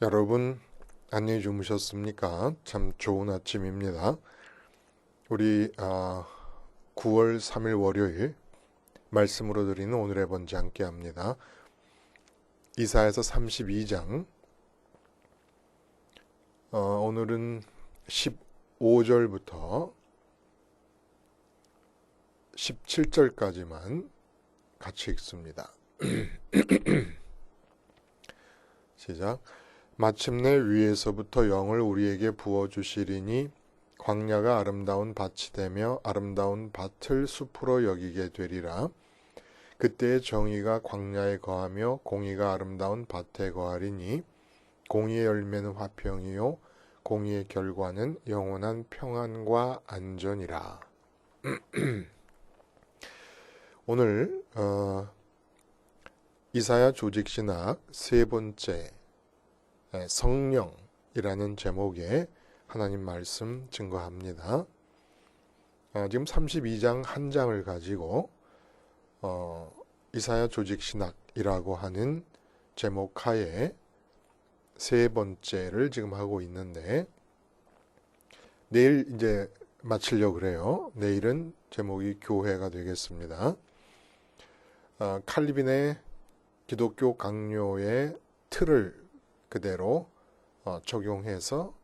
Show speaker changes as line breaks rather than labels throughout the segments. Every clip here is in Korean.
여러분 안녕히 주무셨습니까? 참 좋은 아침입니다. 우리 9월 3일 월요일 말씀으로 드리는 오늘의 번째 함께 합니다. 이사야서 32장 오늘은 15절부터 17절까지만 같이 읽습니다. 시작. 마침내 위에서부터 영을 우리에게 부어주시리니 광야가 아름다운 밭이 되며 아름다운 밭을 숲으로 여기게 되리라. 그때의 정의가 광야에 거하며 공의가 아름다운 밭에 거하리니 공의의 열매는 화평이요 공의의 결과는 영원한 평안과 안전이라. 오늘 이사야 조직신학 세 번째 성령이라는 제목의 하나님 말씀 증거합니다. 지금 32장 한 장을 가지고 이사야 조직신학이라고 하는 제목 하에 세 번째를 지금 하고 있는데 내일 이제 마치려고 그래요. 내일은 제목이 교회가 되겠습니다. 칼빈의 기독교 강요의 틀을 그대로 적용해서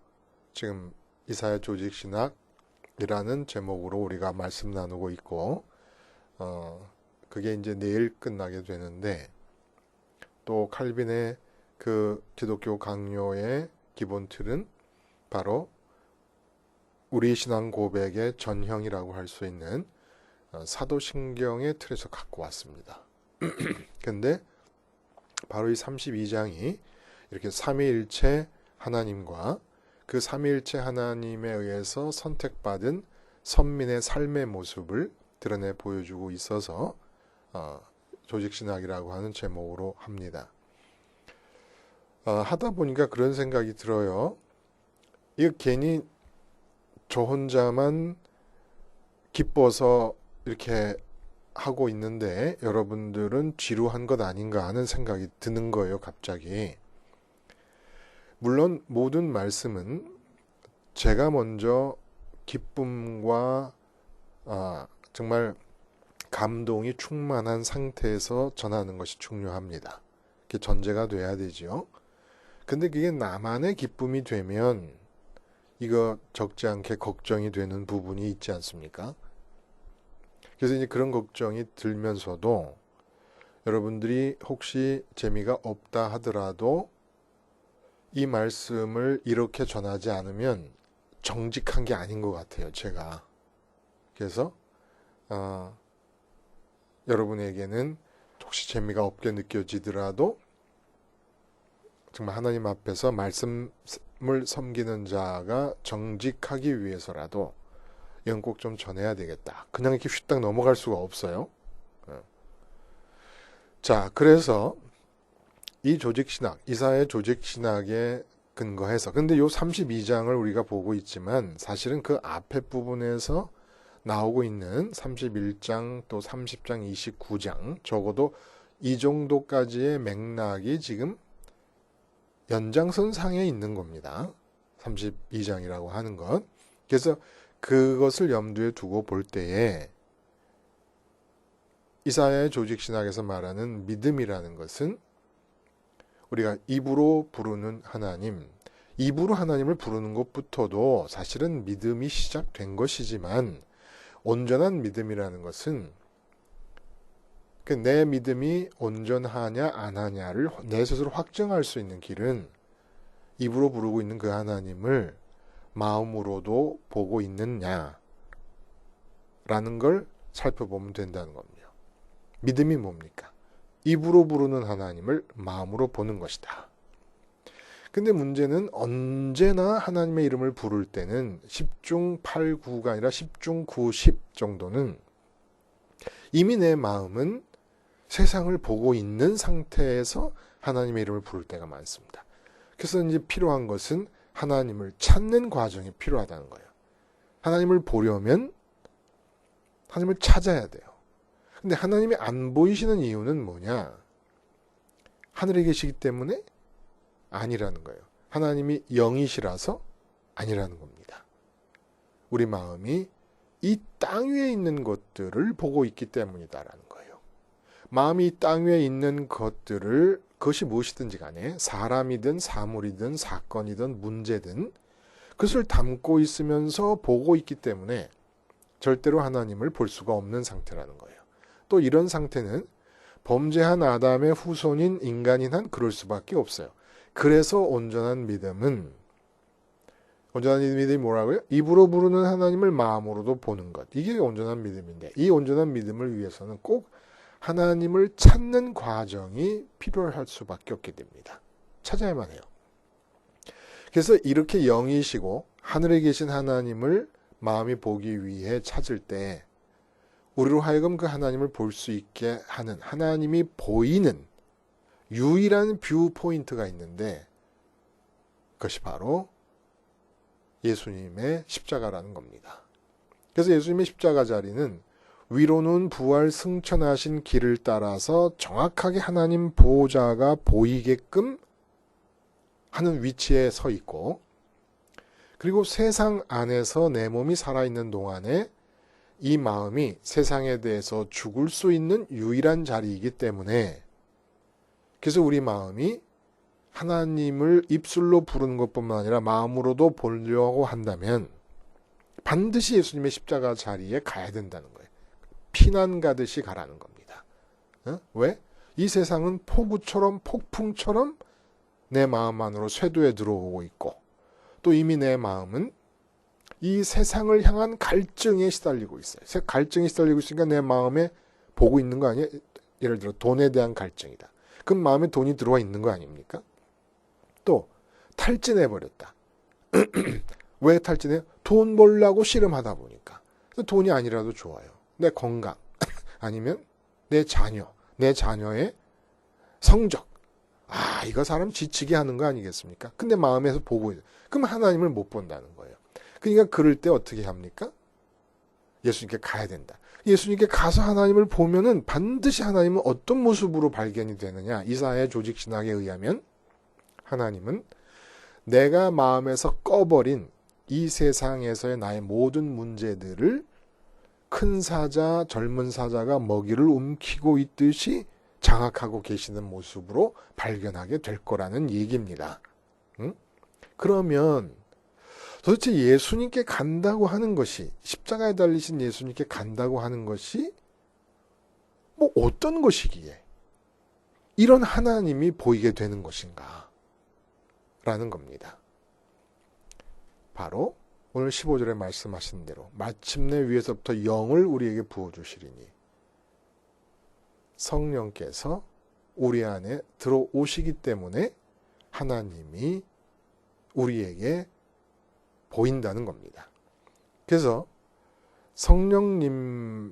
지금 이사야 조직신학이라는 제목으로 우리가 말씀 나누고 있고 그게 이제 내일 끝나게 되는데 또 칼빈의 그 기독교 강요의 기본 틀은 바로 우리 신앙 고백의 전형이라고 할 수 있는 사도신경의 틀에서 갖고 왔습니다. 근데 바로 이 32장이 이렇게 삼위일체 하나님과 그 삼위일체 하나님에 의해서 선택받은 선민의 삶의 모습을 드러내 보여주고 있어서 조직신학이라고 하는 제목으로 합니다. 하다 보니까 그런 생각이 들어요. 이거 괜히 저 혼자만 기뻐서 이렇게 하고 있는데 여러분들은 지루한 것 아닌가 하는 생각이 드는 거예요, 갑자기. 물론 모든 말씀은 제가 먼저 기쁨과 정말 감동이 충만한 상태에서 전하는 것이 중요합니다. 그게 전제가 돼야 되죠. 근데 그게 나만의 기쁨이 되면 이거 적지 않게 걱정이 되는 부분이 있지 않습니까? 그래서 이제 그런 걱정이 들면서도 여러분들이 혹시 재미가 없다 하더라도 이 말씀을 이렇게 전하지 않으면 정직한 게 아닌 것 같아요, 제가. 그래서 여러분에게는 혹시 재미가 없게 느껴지더라도 정말 하나님 앞에서 말씀을 섬기는 자가 정직하기 위해서라도 이건 꼭 좀 전해야 되겠다. 그냥 이렇게 휘딱 넘어갈 수가 없어요. 자, 그래서 이 조직신학, 이사야의 조직신학에 근거해서 근데 요 32장을 우리가 보고 있지만 사실은 그 앞에 부분에서 나오고 있는 31장 또 30장 29장 적어도 이 정도까지의 맥락이 지금 연장선 상에 있는 겁니다. 32장이라고 하는 것. 그래서 그것을 염두에 두고 볼 때에 이사야의 조직신학에서 말하는 믿음이라는 것은 우리가 입으로 부르는 하나님, 입으로 하나님을 부르는 것부터도 사실은 믿음이 시작된 것이지만 온전한 믿음이라는 것은 내 믿음이 온전하냐 안 하냐를 내 스스로 확정할 수 있는 길은 입으로 부르고 있는 그 하나님을 마음으로도 보고 있느냐라는 걸 살펴보면 된다는 겁니다. 믿음이 뭡니까? 입으로 부르는 하나님을 마음으로 보는 것이다. 근데 문제는 언제나 하나님의 이름을 부를 때는 10중 8, 9가 아니라 10중 9, 10 정도는 이미 내 마음은 세상을 보고 있는 상태에서 하나님의 이름을 부를 때가 많습니다. 그래서 이제 필요한 것은 하나님을 찾는 과정이 필요하다는 거예요. 하나님을 보려면 하나님을 찾아야 돼요. 근데 하나님이 안 보이시는 이유는 뭐냐? 하늘에 계시기 때문에? 아니라는 거예요. 하나님이 영이시라서 아니라는 겁니다. 우리 마음이 이 땅 위에 있는 것들을 보고 있기 때문이다라는 거예요. 마음이 이 땅 위에 있는 것들을 그것이 무엇이든지 간에 사람이든 사물이든 사건이든 문제든 그것을 담고 있으면서 보고 있기 때문에 절대로 하나님을 볼 수가 없는 상태라는 거예요. 또 이런 상태는 범죄한 아담의 후손인 인간인 한 그럴 수밖에 없어요. 그래서 온전한 믿음이 뭐라고요? 입으로 부르는 하나님을 마음으로도 보는 것. 이게 온전한 믿음인데 이 온전한 믿음을 위해서는 꼭 하나님을 찾는 과정이 필요할 수밖에 없게 됩니다. 찾아야만 해요. 그래서 이렇게 영이시고 하늘에 계신 하나님을 마음이 보기 위해 찾을 때 우리로 하여금 그 하나님을 볼 수 있게 하는 하나님이 보이는 유일한 뷰 포인트가 있는데 그것이 바로 예수님의 십자가라는 겁니다. 그래서 예수님의 십자가 자리는 위로는 부활 승천하신 길을 따라서 정확하게 하나님 보호자가 보이게끔 하는 위치에 서 있고 그리고 세상 안에서 내 몸이 살아있는 동안에 이 마음이 세상에 대해서 죽을 수 있는 유일한 자리이기 때문에 그래서 우리 마음이 하나님을 입술로 부르는 것뿐만 아니라 마음으로도 보려고 한다면 반드시 예수님의 십자가 자리에 가야 된다는 거예요. 피난 가듯이 가라는 겁니다. 왜? 이 세상은 폭우처럼 폭풍처럼 내 마음 안으로 쇄도에 들어오고 있고 또 이미 내 마음은 이 세상을 향한 갈증에 시달리고 있어요. 갈증에 시달리고 있으니까 내 마음에 보고 있는 거 아니에요? 예를 들어 돈에 대한 갈증이다. 그럼 마음에 돈이 들어와 있는 거 아닙니까? 또 탈진해버렸다. 왜 탈진해요? 돈 벌려고 씨름하다 보니까. 돈이 아니라도 좋아요. 내 건강 아니면 내 자녀의 성적. 이거 사람 지치게 하는 거 아니겠습니까? 근데 마음에서 보고 있어요. 그럼 하나님을 못 본다는 거예요. 그러니까 그럴 때 어떻게 합니까? 예수님께 가야 된다. 예수님께 가서 하나님을 보면은 반드시 하나님은 어떤 모습으로 발견이 되느냐. 이사야의 조직신학에 의하면 하나님은 내가 마음에서 꺼버린 이 세상에서의 나의 모든 문제들을 큰 사자, 젊은 사자가 먹이를 움키고 있듯이 장악하고 계시는 모습으로 발견하게 될 거라는 얘기입니다. 그러면 도대체 예수님께 간다고 하는 것이 십자가에 달리신 예수님께 간다고 하는 것이 뭐 어떤 것이기에 이런 하나님이 보이게 되는 것인가 라는 겁니다. 바로 오늘 15절에 말씀하신 대로 마침내 위에서부터 영을 우리에게 부어주시리니 성령께서 우리 안에 들어오시기 때문에 하나님이 우리에게 보인다는 겁니다. 그래서 성령님이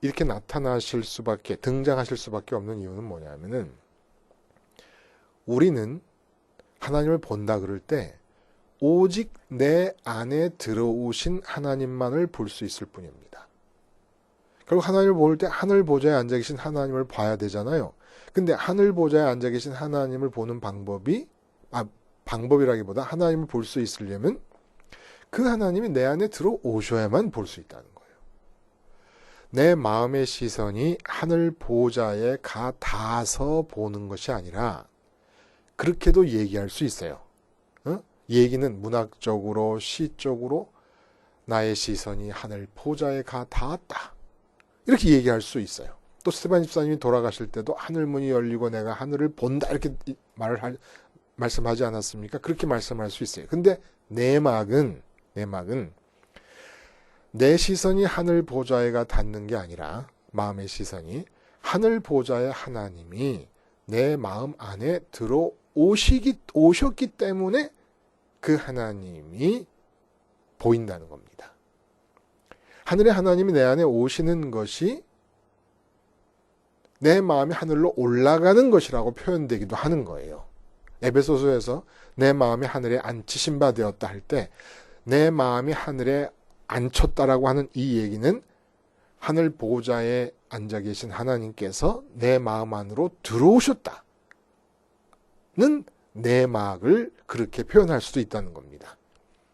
이렇게 나타나실 수밖에, 등장하실 수밖에 없는 이유는 뭐냐면은 우리는 하나님을 본다 그럴 때 오직 내 안에 들어오신 하나님만을 볼 수 있을 뿐입니다. 결국 하나님을 볼 때 하늘 보좌에 앉아 계신 하나님을 봐야 되잖아요. 근데 하늘 보좌에 앉아 계신 하나님을 보는 방법이라기보다 하나님을 볼 수 있으려면 그 하나님이 내 안에 들어오셔야만 볼 수 있다는 거예요. 내 마음의 시선이 하늘 보좌에 가 닿아서 보는 것이 아니라 그렇게도 얘기할 수 있어요. 얘기는 문학적으로 시적으로 나의 시선이 하늘 보좌에 가 닿았다. 이렇게 얘기할 수 있어요. 또 스테반 집사님이 돌아가실 때도 하늘문이 열리고 내가 하늘을 본다 이렇게 말씀하지 않았습니까? 그렇게 말씀할 수 있어요. 근데 내막은 내 시선이 하늘 보좌에가 닿는 게 아니라 마음의 시선이 하늘 보좌의 하나님이 내 마음 안에 오셨기 때문에 그 하나님이 보인다는 겁니다. 하늘의 하나님이 내 안에 오시는 것이 내 마음이 하늘로 올라가는 것이라고 표현되기도 하는 거예요. 에베소서에서 내 마음이 하늘에 앉히신 바 되었다 할 때 내 마음이 하늘에 앉혔다라고 하는 이 얘기는 하늘 보좌에 앉아 계신 하나님께서 내 마음 안으로 들어오셨다는 내막을 그렇게 표현할 수도 있다는 겁니다.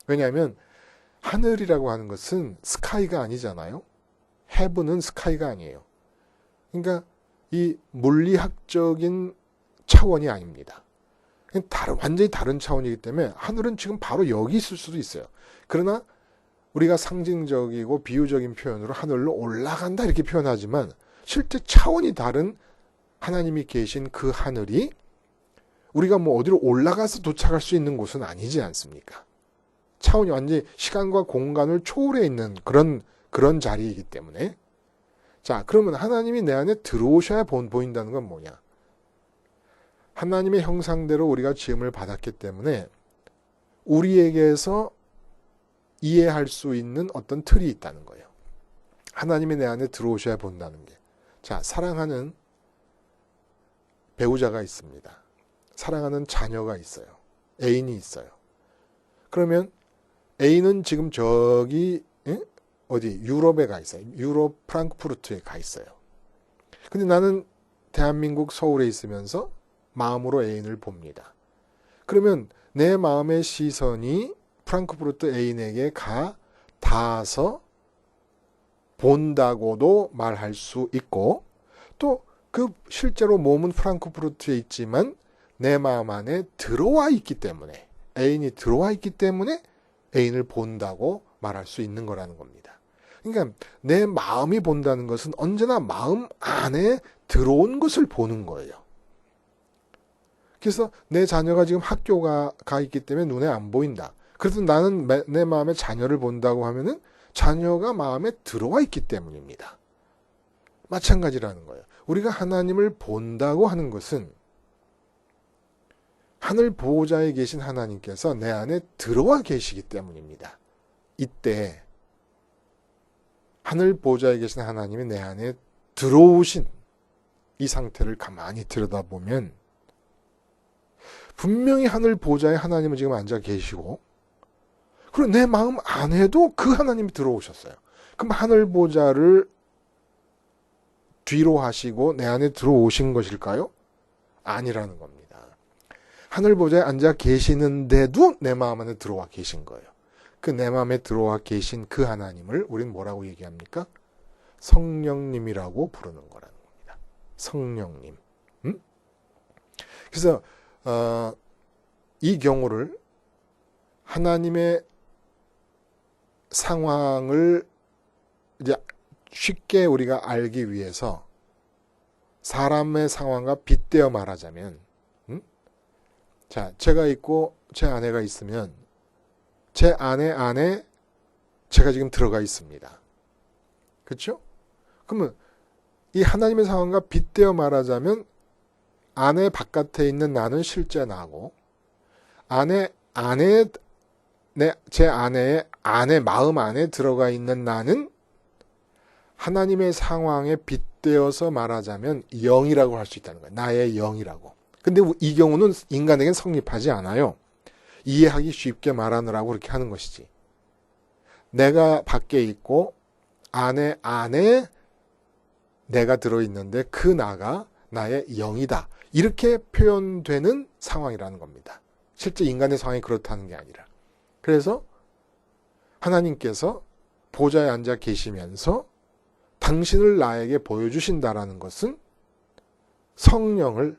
왜냐하면 하늘이라고 하는 것은 스카이가 아니잖아요. 헤븐은 스카이가 아니에요. 그러니까 이 물리학적인 차원이 아닙니다. 완전히 다른 차원이기 때문에 하늘은 지금 바로 여기 있을 수도 있어요. 그러나 우리가 상징적이고 비유적인 표현으로 하늘로 올라간다 이렇게 표현하지만 실제 차원이 다른 하나님이 계신 그 하늘이 우리가 뭐 어디로 올라가서 도착할 수 있는 곳은 아니지 않습니까? 차원이 완전히 시간과 공간을 초월해 있는 그런 자리이기 때문에. 자, 그러면 하나님이 내 안에 들어오셔야 보인다는 건 뭐냐? 하나님의 형상대로 우리가 지음을 받았기 때문에 우리에게서 이해할 수 있는 어떤 틀이 있다는 거예요. 하나님이 내 안에 들어오셔야 본다는 게. 자, 사랑하는 배우자가 있습니다. 사랑하는 자녀가 있어요. 애인이 있어요. 그러면 애인은 지금 저기 어디 유럽에 가 있어요. 유럽 프랑크푸르트에 가 있어요. 근데 나는 대한민국 서울에 있으면서 마음으로 애인을 봅니다. 그러면 내 마음의 시선이 프랑크푸르트 애인에게 닿아서 본다고도 말할 수 있고, 또 그 실제로 몸은 프랑크푸르트에 있지만 내 마음 안에 들어와 있기 때문에, 애인이 들어와 있기 때문에 애인을 본다고 말할 수 있는 거라는 겁니다. 그러니까 내 마음이 본다는 것은 언제나 마음 안에 들어온 것을 보는 거예요. 그래서 내 자녀가 지금 학교가 가 있기 때문에 눈에 안 보인다. 그래서 나는 내 마음에 자녀를 본다고 하면은 자녀가 마음에 들어와 있기 때문입니다. 마찬가지라는 거예요. 우리가 하나님을 본다고 하는 것은 하늘 보호자에 계신 하나님께서 내 안에 들어와 계시기 때문입니다. 이때 하늘 보호자에 계신 하나님이 내 안에 들어오신 이 상태를 가만히 들여다보면 분명히 하늘 보호자에 하나님은 지금 앉아 계시고, 그리고 내 마음 안에도 그 하나님이 들어오셨어요. 그럼 하늘 보호자를 뒤로 하시고 내 안에 들어오신 것일까요? 아니라는 겁니다. 하늘 보호자에 앉아 계시는데도 내 마음 안에 들어와 계신 거예요. 그 내 마음에 들어와 계신 그 하나님을 우리는 뭐라고 얘기합니까? 성령님이라고 부르는 거라는 겁니다. 성령님. 그래서 이 경우를 하나님의 상황을 이제 쉽게 우리가 알기 위해서 사람의 상황과 빗대어 말하자면, 자, 제가 있고 제 아내가 있으면 제 아내 안에 제가 지금 들어가 있습니다. 그렇죠? 그러면 이 하나님의 상황과 빗대어 말하자면 아내 바깥에 있는 나는 실제 나고, 제 아내 마음 안에 들어가 있는 나는 하나님의 상황에 빗대어서 말하자면 영이라고 할 수 있다는 거예요. 나의 영이라고. 근데 이 경우는 인간에겐 성립하지 않아요. 이해하기 쉽게 말하느라고 그렇게 하는 것이지. 내가 밖에 있고 안에 내가 들어있는데 그 나가 나의 영이다. 이렇게 표현되는 상황이라는 겁니다. 실제 인간의 상황이 그렇다는 게 아니라. 그래서 하나님께서 보좌에 앉아 계시면서 당신을 나에게 보여주신다라는 것은 성령을,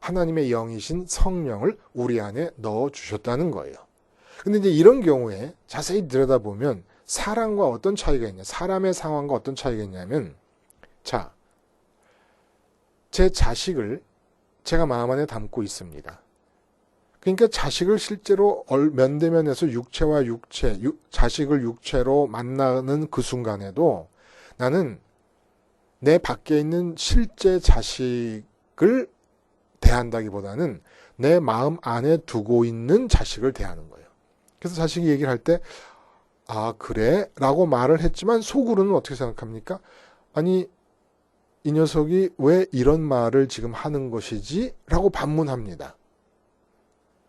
하나님의 영이신 성령을 우리 안에 넣어주셨다는 거예요. 근데 이제 이런 경우에 자세히 들여다보면 사람과 어떤 차이가 있냐, 사람의 상황과 어떤 차이가 있냐면, 자, 제 자식을 제가 마음 안에 담고 있습니다. 그러니까 자식을 실제로 면대면에서 육체와 육체, 자식을 육체로 만나는 그 순간에도 나는 내 밖에 있는 실제 자식을 대한다기보다는 내 마음 안에 두고 있는 자식을 대하는 거예요. 그래서 자식이 얘기를 할 때, 아, 그래? 라고 말을 했지만 속으로는 어떻게 생각합니까? 아니, 이 녀석이 왜 이런 말을 지금 하는 것이지? 라고 반문합니다.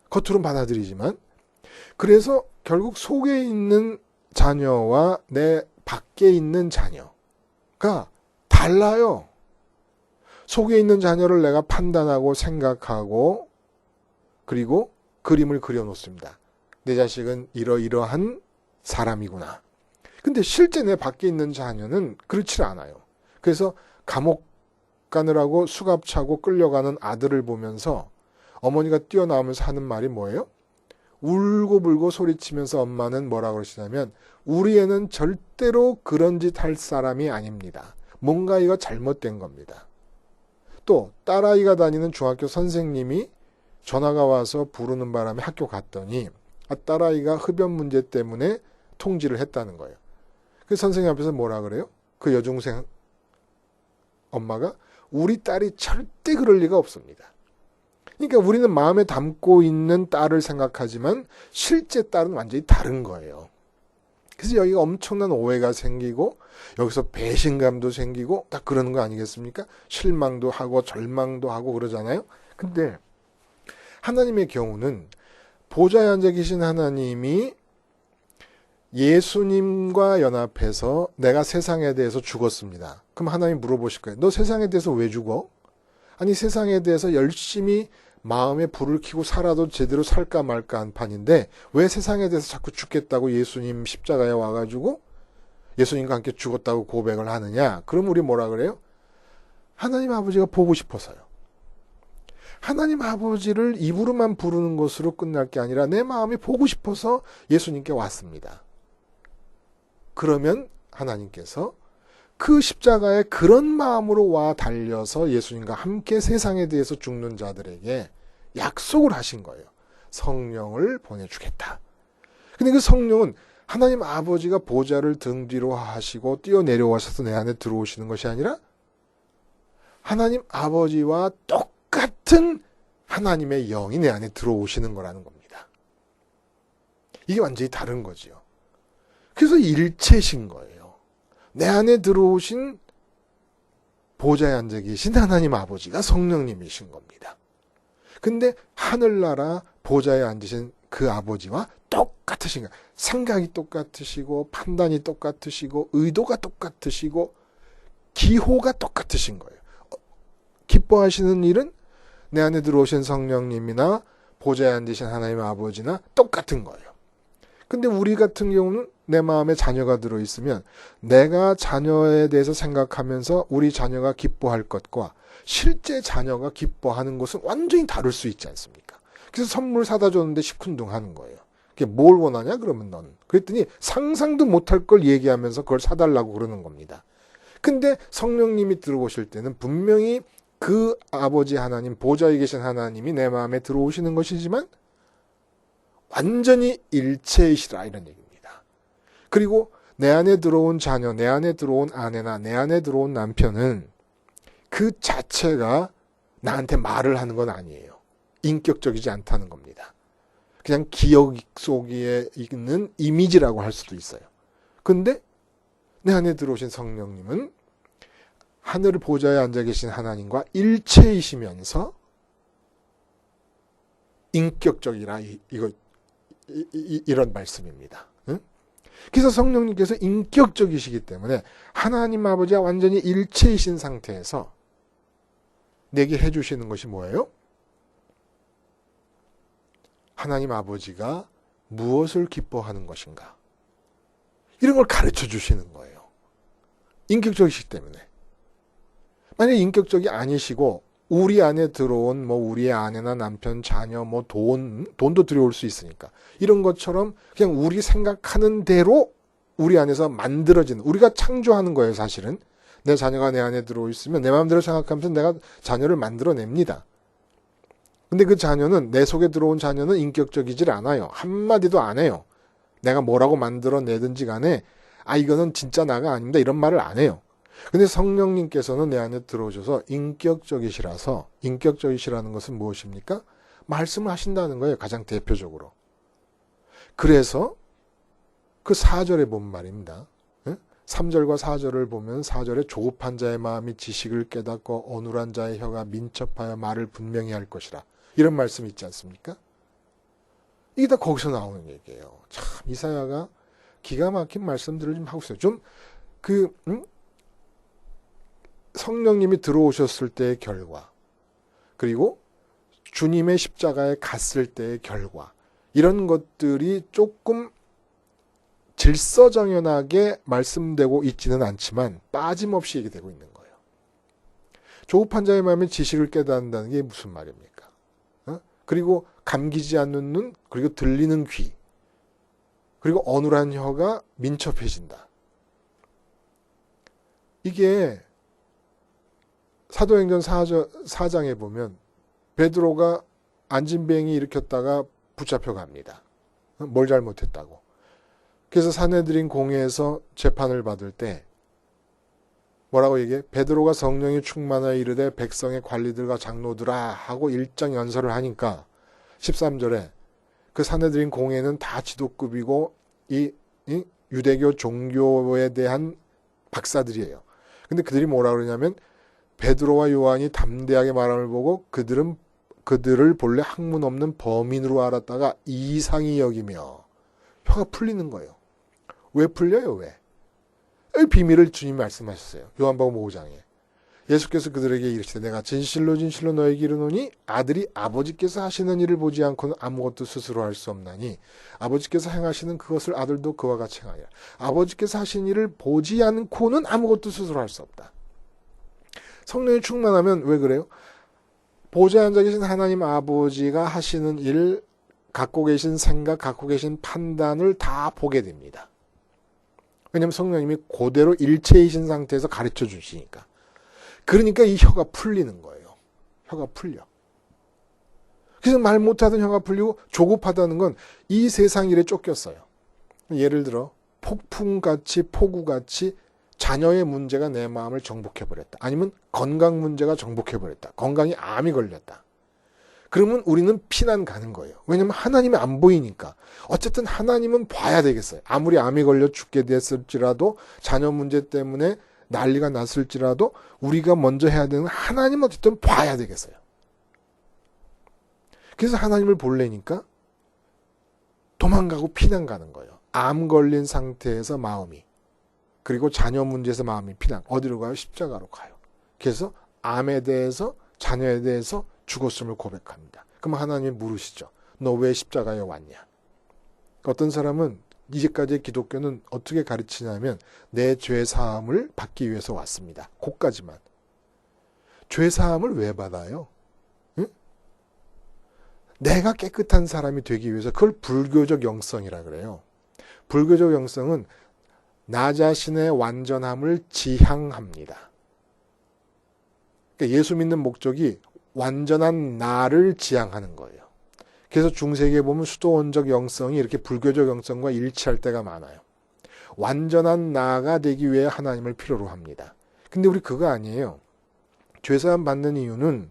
겉으로는 받아들이지만. 그래서 결국 속에 있는 자녀와 내 밖에 있는 자녀가 달라요. 속에 있는 자녀를 내가 판단하고 생각하고 그리고 그림을 그려놓습니다. 내 자식은 이러이러한 사람이구나. 근데 실제 내 밖에 있는 자녀는 그렇지 않아요. 그래서 감옥 가느라고 수갑 차고 끌려가는 아들을 보면서 어머니가 뛰어나오면서 하는 말이 뭐예요? 울고불고 소리치면서 엄마는 뭐라 그러시냐면 우리 애는 절대로 그런 짓 할 사람이 아닙니다. 뭔가 이거 잘못된 겁니다. 또 딸아이가 다니는 중학교 선생님이 전화가 와서 부르는 바람에 학교 갔더니 딸아이가 흡연 문제 때문에 통지를 했다는 거예요. 그 선생님 앞에서 뭐라 그래요? 그 여중생 엄마가 우리 딸이 절대 그럴 리가 없습니다. 그러니까 우리는 마음에 담고 있는 딸을 생각하지만 실제 딸은 완전히 다른 거예요. 그래서 여기가 엄청난 오해가 생기고 여기서 배신감도 생기고 다 그러는 거 아니겠습니까? 실망도 하고 절망도 하고 그러잖아요. 근데 하나님의 경우는 보좌에 앉아 계신 하나님이 예수님과 연합해서 내가 세상에 대해서 죽었습니다. 그럼 하나님이 물어보실 거예요. 너 세상에 대해서 왜 죽어? 아니 세상에 대해서 열심히 마음에 불을 켜고 살아도 제대로 살까 말까 한 판인데 왜 세상에 대해서 자꾸 죽겠다고 예수님 십자가에 와가지고 예수님과 함께 죽었다고 고백을 하느냐? 그럼 우리 뭐라 그래요? 하나님 아버지가 보고 싶어서요. 하나님 아버지를 입으로만 부르는 것으로 끝날 게 아니라 내 마음이 보고 싶어서 예수님께 왔습니다. 그러면 하나님께서 그 십자가에 그런 마음으로 와 달려서 예수님과 함께 세상에 대해서 죽는 자들에게 약속을 하신 거예요. 성령을 보내주겠다. 근데 그 성령은 하나님 아버지가 보좌를 등 뒤로 하시고 뛰어내려와셔서 내 안에 들어오시는 것이 아니라 하나님 아버지와 똑같은 하나님의 영이 내 안에 들어오시는 거라는 겁니다. 이게 완전히 다른 거지요. 그래서 일체신 거예요. 내 안에 들어오신 보좌에 앉아 계신 하나님 아버지가 성령님이신 겁니다. 근데 하늘나라 보좌에 앉으신 그 아버지와 똑같으신 거예요. 생각이 똑같으시고 판단이 똑같으시고 의도가 똑같으시고 기호가 똑같으신 거예요. 기뻐하시는 일은 내 안에 들어오신 성령님이나 보좌에 앉으신 하나님 아버지나 똑같은 거예요. 근데 우리 같은 경우는 내 마음에 자녀가 들어있으면 내가 자녀에 대해서 생각하면서 우리 자녀가 기뻐할 것과 실제 자녀가 기뻐하는 것은 완전히 다를 수 있지 않습니까? 그래서 선물 사다 줬는데 시큰둥하는 거예요. 그게 뭘 원하냐 그러면 넌. 그랬더니 상상도 못할 걸 얘기하면서 그걸 사달라고 그러는 겁니다. 근데 성령님이 들어오실 때는 분명히 그 아버지 하나님, 보좌에 계신 하나님이 내 마음에 들어오시는 것이지만 완전히 일체이시라 이런 얘기입니다. 그리고 내 안에 들어온 자녀, 내 안에 들어온 아내나 내 안에 들어온 남편은 그 자체가 나한테 말을 하는 건 아니에요. 인격적이지 않다는 겁니다. 그냥 기억 속에 있는 이미지라고 할 수도 있어요. 근데 내 안에 들어오신 성령님은 하늘 보좌에 앉아 계신 하나님과 일체이시면서 인격적이라 이런 말씀입니다. 응? 그래서 성령님께서 인격적이시기 때문에 하나님 아버지와 완전히 일체이신 상태에서 내게 해주시는 것이 뭐예요? 하나님 아버지가 무엇을 기뻐하는 것인가? 이런 걸 가르쳐 주시는 거예요. 인격적이시기 때문에. 만약에 인격적이 아니시고 우리 안에 들어온 우리의 아내나 남편, 자녀, 돈도 들어올 수 있으니까 이런 것처럼 그냥 우리 생각하는 대로 우리 안에서 만들어지는 우리가 창조하는 거예요. 사실은 내 자녀가 내 안에 들어오 있으면 내 마음대로 생각하면서 내가 자녀를 만들어냅니다. 근데 그 자녀는 내 속에 들어온 자녀는 인격적이질 않아요. 한마디도 안 해요. 내가 뭐라고 만들어내든지 간에 이거는 진짜 나가 아닙니다. 이런 말을 안 해요. 근데 성령님께서는 내 안에 들어오셔서 인격적이시라서 인격적이시라는 것은 무엇입니까? 말씀을 하신다는 거예요. 가장 대표적으로. 그래서 그 4절에 본 말입니다. 3절과 4절을 보면 4절에 조급한 자의 마음이 지식을 깨닫고 어눌한 자의 혀가 민첩하여 말을 분명히 할 것이라. 이런 말씀이 있지 않습니까? 이게 다 거기서 나오는 얘기예요. 참 이사야가 기가 막힌 말씀들을 좀 하고 있어요. 좀 성령님이 들어오셨을 때의 결과 그리고 주님의 십자가에 갔을 때의 결과, 이런 것들이 조금 질서정연하게 말씀되고 있지는 않지만 빠짐없이 얘기되고 있는 거예요. 조급한 자의 마음에 지식을 깨닫는다는 게 무슨 말입니까? 그리고 감기지 않는 눈, 그리고 들리는 귀, 그리고 어눌한 혀가 민첩해진다. 이게 사도행전 4장에 보면 베드로가 안진뱅이 일으켰다가 붙잡혀 갑니다. 뭘 잘못했다고. 그래서 산헤드린 공회에서 재판을 받을 때 뭐라고 얘기해? 베드로가 성령이 충만하여 이르되 백성의 관리들과 장로들아 하고 일장 연설을 하니까 13절에 그 산헤드린 공회는 다 지도급이고 이 유대교 종교에 대한 박사들이에요. 근데 그들이 뭐라 그러냐면 베드로와 요한이 담대하게 말함을 보고 그들을 본래 학문 없는 범인으로 알았다가 이상히 여기며 혀가 풀리는 거예요. 왜 풀려요? 왜? 비밀을 주님이 말씀하셨어요. 요한복음 5장에. 예수께서 그들에게 이르시되 내가 진실로 진실로 너에게 이르노니 아들이 아버지께서 하시는 일을 보지 않고는 아무것도 스스로 할 수 없나니 아버지께서 행하시는 그것을 아들도 그와 같이 행하리라. 아버지께서 하신 일을 보지 않고는 아무것도 스스로 할 수 없다. 성령이 충만하면 왜 그래요? 보좌에 앉아 계신 하나님 아버지가 하시는 일, 갖고 계신 생각, 갖고 계신 판단을 다 보게 됩니다. 왜냐하면 성령님이 그대로 일체이신 상태에서 가르쳐 주시니까. 그러니까 이 혀가 풀리는 거예요. 혀가 풀려. 그래서 말 못하던 혀가 풀리고 조급하다는 건 이 세상 일에 쫓겼어요. 예를 들어 폭풍같이 폭우같이 자녀의 문제가 내 마음을 정복해버렸다. 아니면 건강 문제가 정복해버렸다. 건강이 암이 걸렸다. 그러면 우리는 피난 가는 거예요. 왜냐하면 하나님이 안 보이니까. 어쨌든 하나님은 봐야 되겠어요. 아무리 암이 걸려 죽게 됐을지라도 자녀 문제 때문에 난리가 났을지라도 우리가 먼저 해야 되는 하나님은 어쨌든 봐야 되겠어요. 그래서 하나님을 보려니까 도망가고 피난 가는 거예요. 암 걸린 상태에서 마음이. 그리고 자녀 문제에서 마음이 피난. 어디로 가요? 십자가로 가요. 그래서 암에 대해서 자녀에 대해서 죽었음을 고백합니다. 그럼 하나님이 물으시죠. 너 왜 십자가에 왔냐? 어떤 사람은 이제까지의 기독교는 어떻게 가르치냐면 내 죄사함을 받기 위해서 왔습니다. 그까지만. 죄사함을 왜 받아요? 응? 내가 깨끗한 사람이 되기 위해서 그걸 불교적 영성이라 그래요. 불교적 영성은 나 자신의 완전함을 지향합니다. 그러니까 예수 믿는 목적이 완전한 나를 지향하는 거예요. 그래서 중세기에 보면 수도원적 영성이 이렇게 불교적 영성과 일치할 때가 많아요. 완전한 나가 되기 위해 하나님을 필요로 합니다. 근데 우리 그거 아니에요. 죄사함 받는 이유는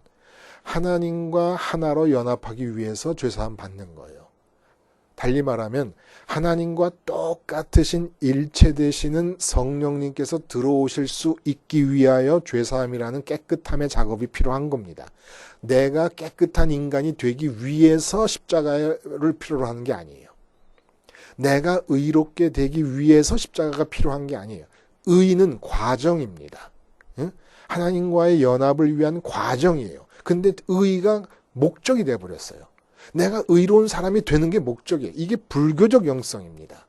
하나님과 하나로 연합하기 위해서 죄사함 받는 거예요. 달리 말하면 하나님과 똑같으신 일체 되시는 성령님께서 들어오실 수 있기 위하여 죄사함이라는 깨끗함의 작업이 필요한 겁니다. 내가 깨끗한 인간이 되기 위해서 십자가를 필요로 하는 게 아니에요. 내가 의롭게 되기 위해서 십자가가 필요한 게 아니에요. 의는 과정입니다. 하나님과의 연합을 위한 과정이에요. 근데 의가 목적이 되어버렸어요. 내가 의로운 사람이 되는 게 목적이에요. 이게 불교적 영성입니다.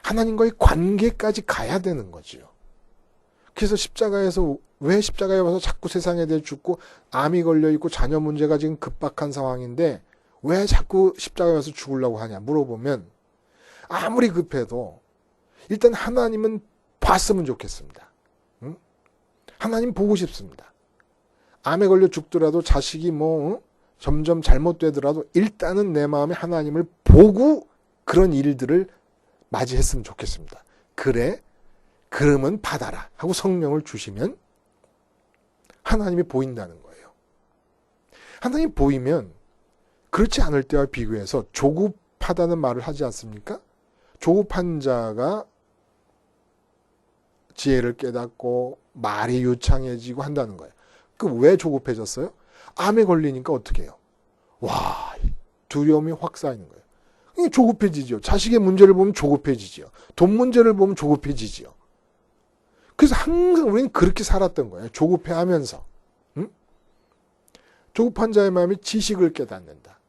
하나님과의 관계까지 가야 되는 거지요. 그래서 십자가에서 왜 십자가에 와서 자꾸 세상에 대해 죽고 암이 걸려있고 자녀 문제가 지금 급박한 상황인데 왜 자꾸 십자가에 와서 죽으려고 하냐 물어보면 아무리 급해도 일단 하나님은 봤으면 좋겠습니다. 응? 하나님 보고 싶습니다. 암에 걸려 죽더라도 자식이 점점 잘못되더라도 일단은 내 마음에 하나님을 보고 그런 일들을 맞이했으면 좋겠습니다. 그래? 그러면 받아라 하고 성령을 주시면 하나님이 보인다는 거예요. 하나님이 보이면 그렇지 않을 때와 비교해서 조급하다는 말을 하지 않습니까? 조급한 자가 지혜를 깨닫고 말이 유창해지고 한다는 거예요. 그 왜 조급해졌어요? 암에 걸리니까 어떻게 해요? 와, 두려움이 확 쌓이는 거예요. 이게 조급해지죠. 자식의 문제를 보면 조급해지죠. 돈 문제를 보면 조급해지죠. 그래서 항상 우리는 그렇게 살았던 거예요. 조급해하면서. 응? 조급한 자의 마음이 지식을 깨닫는다.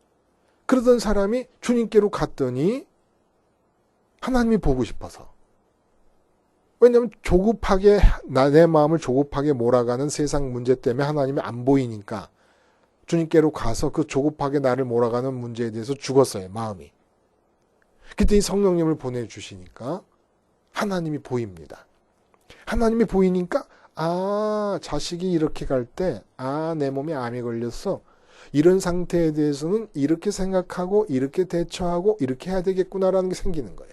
그러던 사람이 주님께로 갔더니 하나님이 보고 싶어서. 왜냐하면 조급하게 내 마음을 조급하게 몰아가는 세상 문제 때문에 하나님이 안 보이니까 주님께로 가서 그 조급하게 나를 몰아가는 문제에 대해서 죽었어요. 마음이. 그때 이 성령님을 보내주시니까 하나님이 보입니다. 하나님이 보이니까 자식이 이렇게 갈 때 내 몸에 암이 걸렸어. 이런 상태에 대해서는 이렇게 생각하고 이렇게 대처하고 이렇게 해야 되겠구나라는 게 생기는 거예요.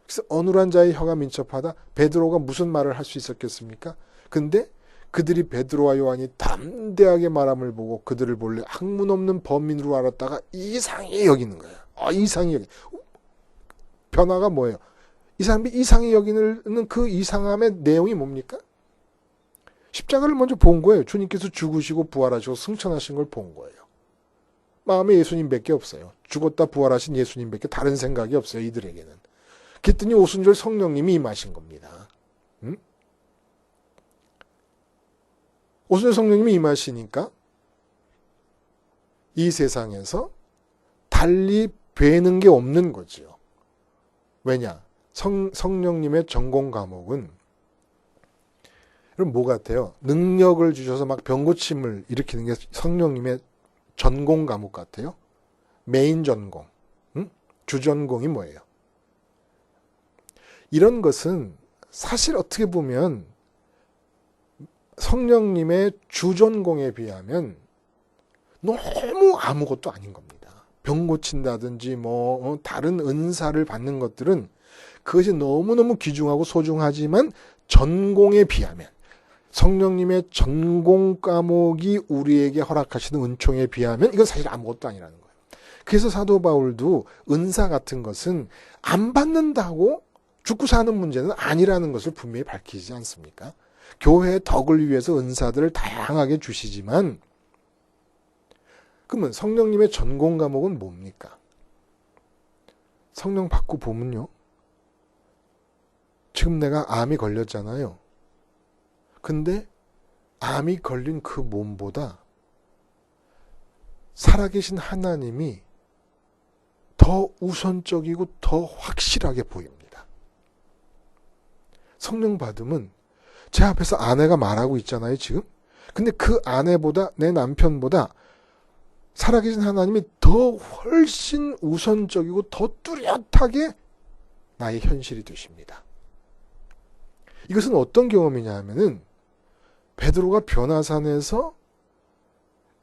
그래서 어눌한 자의 혀가 민첩하다. 베드로가 무슨 말을 할 수 있었겠습니까? 근데 그들이 베드로와 요한이 담대하게 말함을 보고 그들을 본래 학문 없는 범인으로 알았다가 이상히 여기는 거예요. 이상히 여기. 변화가 뭐예요? 이 사람이 이상히 여기는 그 이상함의 내용이 뭡니까? 십자가를 먼저 본 거예요. 주님께서 죽으시고 부활하시고 승천하신 걸 본 거예요. 마음에 예수님밖에 없어요. 죽었다 부활하신 예수님밖에 다른 생각이 없어요. 이들에게는. 그랬더니 오순절 성령님이 임하신 겁니다. 오순절 성령님이 임하시니까 이 세상에서 달리 배는 게 없는 거지요. 왜냐? 성령님의 전공 과목은 그럼 뭐 같아요? 능력을 주셔서 막 병고침을 일으키는 게 성령님의 전공 과목 같아요? 메인 전공, 주전공이 뭐예요? 이런 것은 사실 어떻게 보면 성령님의 주전공에 비하면 너무 아무것도 아닌 겁니다. 병 고친다든지 다른 은사를 받는 것들은 그것이 너무너무 귀중하고 소중하지만 전공에 비하면 성령님의 전공 과목이 우리에게 허락하시는 은총에 비하면 이건 사실 아무것도 아니라는 거예요. 그래서 사도 바울도 은사 같은 것은 안 받는다고 죽고 사는 문제는 아니라는 것을 분명히 밝히지 않습니까? 교회의 덕을 위해서 은사들을 다양하게 주시지만 그러면 성령님의 전공 과목은 뭡니까? 성령 받고 보면요. 지금 내가 암이 걸렸잖아요. 근데 암이 걸린 그 몸보다 살아계신 하나님이 더 우선적이고 더 확실하게 보입니다. 성령 받으면 제 앞에서 아내가 말하고 있잖아요, 지금. 근데 그 아내보다 내 남편보다 살아계신 하나님이 더 훨씬 우선적이고 더 뚜렷하게 나의 현실이 되십니다. 이것은 어떤 경험이냐 하면은 베드로가 변화산에서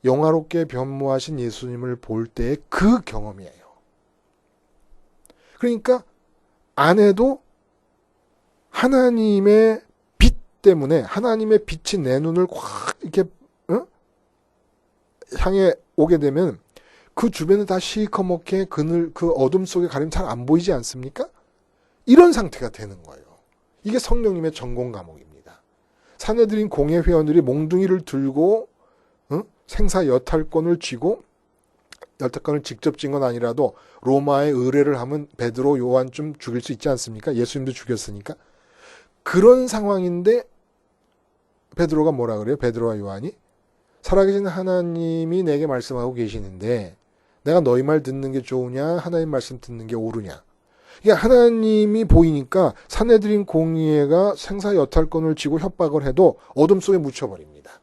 영화롭게 변모하신 예수님을 볼 때의 그 경험이에요. 그러니까 아내도 하나님의 빛 때문에 하나님의 빛이 내 눈을 확 이렇게 향해 오게 되면 그 주변에 다 시커멓게 그 어둠 속에 가리면 잘 안 보이지 않습니까? 이런 상태가 되는 거예요. 이게 성령님의 전공 과목입니다. 산헤드린 공회 회원들이 몽둥이를 들고 생사 여탈권을 쥐고 여탈권을 직접 쥔 건 아니라도 로마에 의뢰를 하면 베드로, 요한 좀 죽일 수 있지 않습니까? 예수님도 죽였으니까. 그런 상황인데 베드로가 뭐라 그래요? 베드로와 요한이 살아계신 하나님이 내게 말씀하고 계시는데 내가 너희 말 듣는 게 좋으냐? 하나님 말씀 듣는 게 옳으냐? 그러니까 하나님이 보이니까 산헤드린 공의회가 생사 여탈권을 쥐고 협박을 해도 어둠 속에 묻혀버립니다.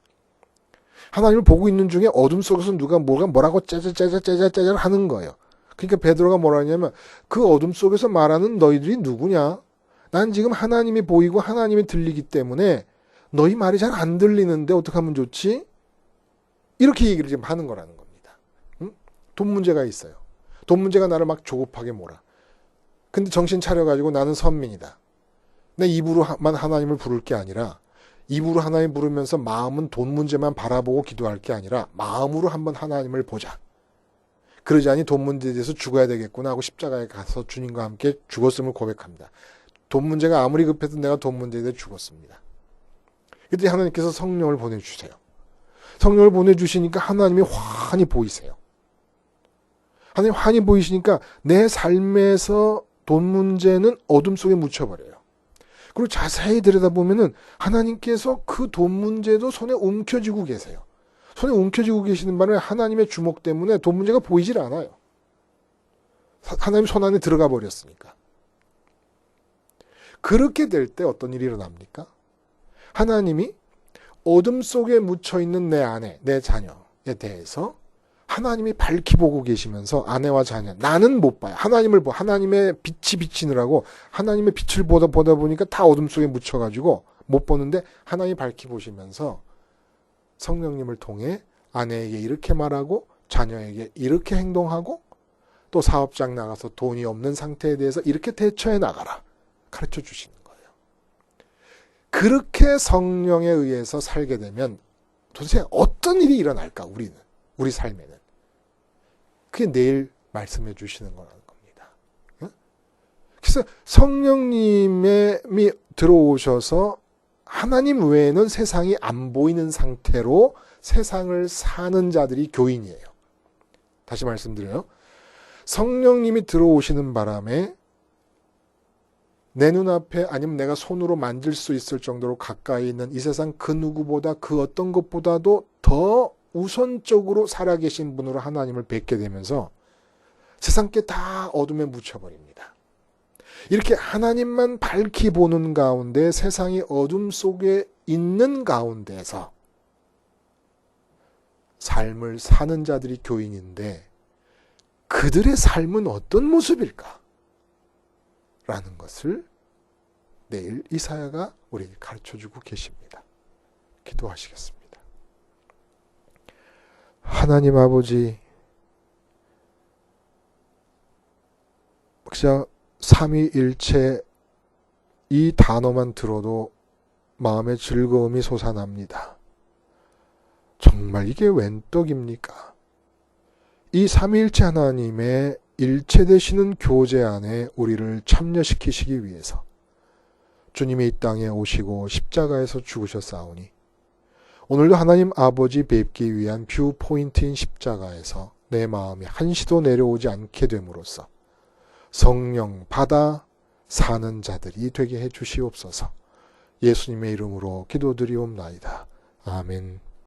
하나님을 보고 있는 중에 어둠 속에서 누가 뭐라고 짜자짜자짜자짜자 하는 거예요. 그러니까 베드로가 뭐라 하냐면 그 어둠 속에서 말하는 너희들이 누구냐? 난 지금 하나님이 보이고 하나님이 들리기 때문에 너희 말이 잘 안 들리는데 어떻게 하면 좋지? 이렇게 얘기를 지금 하는 거라는 겁니다. 돈 문제가 있어요. 돈 문제가 나를 막 조급하게 몰아. 근데 정신 차려가지고 나는 선민이다. 내 입으로만 하나님을 부를 게 아니라 입으로 하나님 부르면서 마음은 돈 문제만 바라보고 기도할 게 아니라 마음으로 한번 하나님을 보자. 그러지 않니 돈 문제에 대해서 죽어야 되겠구나 하고 십자가에 가서 주님과 함께 죽었음을 고백합니다. 돈 문제가 아무리 급해도 내가 돈 문제에 대해 죽었습니다. 그때 하나님께서 성령을 보내주세요. 성령을 보내주시니까 하나님이 환히 보이세요. 하나님 환히 보이시니까 내 삶에서 돈 문제는 어둠 속에 묻혀버려요. 그리고 자세히 들여다보면은 하나님께서 그 돈 문제도 손에 움켜쥐고 계세요. 손이 움켜쥐고 계시는 바람에 하나님의 주목 때문에 돈 문제가 보이질 않아요. 하나님 손 안에 들어가 버렸으니까. 그렇게 될 때 어떤 일이 일어납니까? 하나님이 어둠 속에 묻혀있는 내 아내, 내 자녀에 대해서 하나님이 밝히 보고 계시면서 아내와 자녀, 나는 못 봐요. 하나님을 보, 하나님의 빛이 비치느라고 하나님의 빛을 보다 보니까 다 어둠 속에 묻혀가지고 못 보는데 하나님이 밝히 보시면서 성령님을 통해 아내에게 이렇게 말하고 자녀에게 이렇게 행동하고 또 사업장 나가서 돈이 없는 상태에 대해서 이렇게 대처해 나가라. 가르쳐 주시는 거예요. 그렇게 성령에 의해서 살게 되면 도대체 어떤 일이 일어날까, 우리는, 우리 삶에는. 그게 내일 말씀해 주시는 거라는 겁니다. 그래서 성령님이 들어오셔서 하나님 외에는 세상이 안 보이는 상태로 세상을 사는 자들이 교인이에요. 다시 말씀드려요. 성령님이 들어오시는 바람에 내 눈앞에 아니면 내가 손으로 만질 수 있을 정도로 가까이 있는 이 세상 그 누구보다 그 어떤 것보다도 더 우선적으로 살아계신 분으로 하나님을 뵙게 되면서 세상 게 다 어둠에 묻혀버립니다. 이렇게 하나님만 밝히 보는 가운데 세상이 어둠 속에 있는 가운데서 삶을 사는 자들이 교인인데 그들의 삶은 어떤 모습일까? 라는 것을 내일 이사야가 우리에게 가르쳐주고 계십니다. 기도하시겠습니다. 하나님 아버지, 혹시 삼위일체 이 단어만 들어도 마음의 즐거움이 솟아납니다. 정말 이게 웬 떡입니까? 이 삼위일체 하나님의 일체 되시는 교제 안에 우리를 참여시키시기 위해서 주님이 이 땅에 오시고 십자가에서 죽으셨사오니 오늘도 하나님 아버지 뵙기 위한 뷰 포인트인 십자가에서 내 마음이 한시도 내려오지 않게 됨으로써 성령 받아 사는 자들이 되게 해 주시옵소서. 예수님의 이름으로 기도드리옵나이다. 아멘.